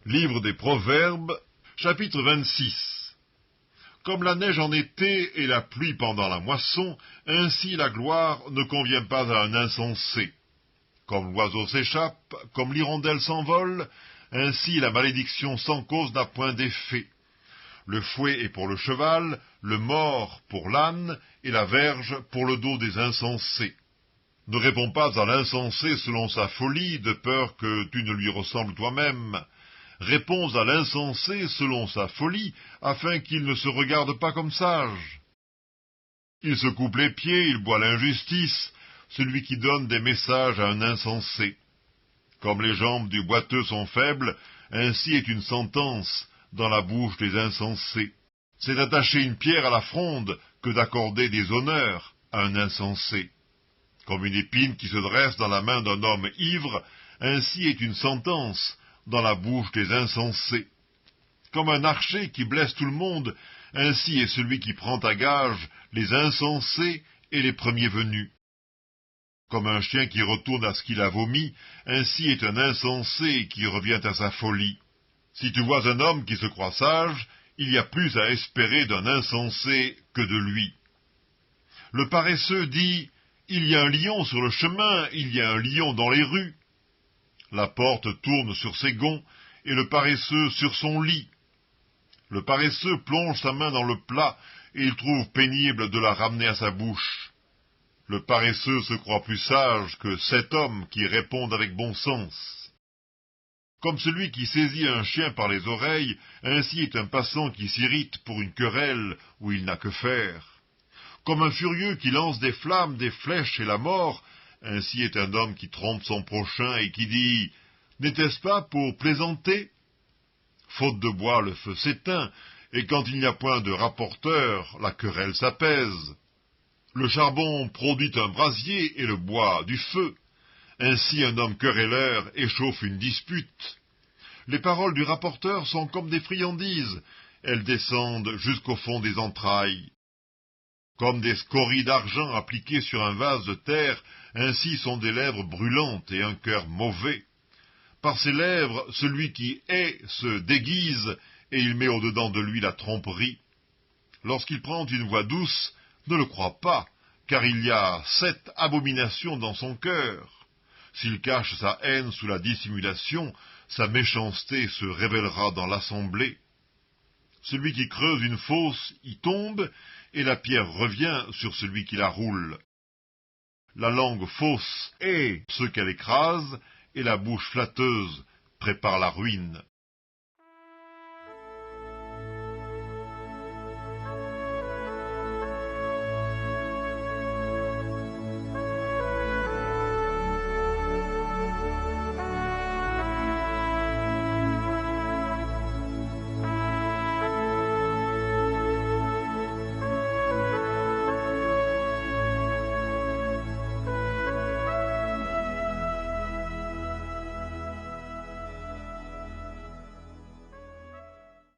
Livre des Proverbes, chapitre 26. Comme la neige en été et la pluie pendant la moisson, ainsi la gloire ne convient pas à un insensé. Comme l'oiseau s'échappe, comme l'hirondelle s'envole, ainsi la malédiction sans cause n'a point d'effet. Le fouet est pour le cheval, le mors pour l'âne, et la verge pour le dos des insensés. Ne réponds pas à l'insensé selon sa folie, de peur que tu ne lui ressembles toi-même. Réponds à l'insensé selon sa folie, afin qu'il ne se regarde pas comme sage. Il se coupe les pieds, il boit l'injustice, celui qui donne des messages à un insensé. Comme les jambes du boiteux sont faibles, ainsi est une sentence dans la bouche des insensés. C'est d'attacher une pierre à la fronde que d'accorder des honneurs à un insensé. Comme une épine qui se dresse dans la main d'un homme ivre, ainsi est une sentence dans la bouche des insensés. Comme un archer qui blesse tout le monde, ainsi est celui qui prend à gage les insensés et les premiers venus. Comme un chien qui retourne à ce qu'il a vomi, ainsi est un insensé qui revient à sa folie. Si tu vois un homme qui se croit sage, il y a plus à espérer d'un insensé que de lui. Le paresseux dit « Il y a un lion sur le chemin, il y a un lion dans les rues ». La porte tourne sur ses gonds, et le paresseux sur son lit. Le paresseux plonge sa main dans le plat, et il trouve pénible de la ramener à sa bouche. Le paresseux se croit plus sage que 7 hommes qui répondent avec bon sens. Comme celui qui saisit un chien par les oreilles, ainsi est un passant qui s'irrite pour une querelle où il n'a que faire. Comme un furieux qui lance des flammes, des flèches et la mort, ainsi est un homme qui trompe son prochain et qui dit « N'était-ce pas pour plaisanter ?» Faute de bois, le feu s'éteint, et quand il n'y a point de rapporteur, la querelle s'apaise. Le charbon produit un brasier et le bois du feu. Ainsi un homme querelleur échauffe une dispute. Les paroles du rapporteur sont comme des friandises, elles descendent jusqu'au fond des entrailles. Comme des scories d'argent appliquées sur un vase de terre, ainsi sont des lèvres brûlantes et un cœur mauvais. Par ses lèvres, celui qui hait se déguise, et il met au-dedans de lui la tromperie. Lorsqu'il prend une voix douce, ne le crois pas, car il y a 7 abominations dans son cœur. S'il cache sa haine sous la dissimulation, sa méchanceté se révélera dans l'assemblée. Celui qui creuse une fosse y tombe, et la pierre revient sur celui qui la roule. La langue fausse est ce qu'elle écrase, et la bouche flatteuse prépare la ruine.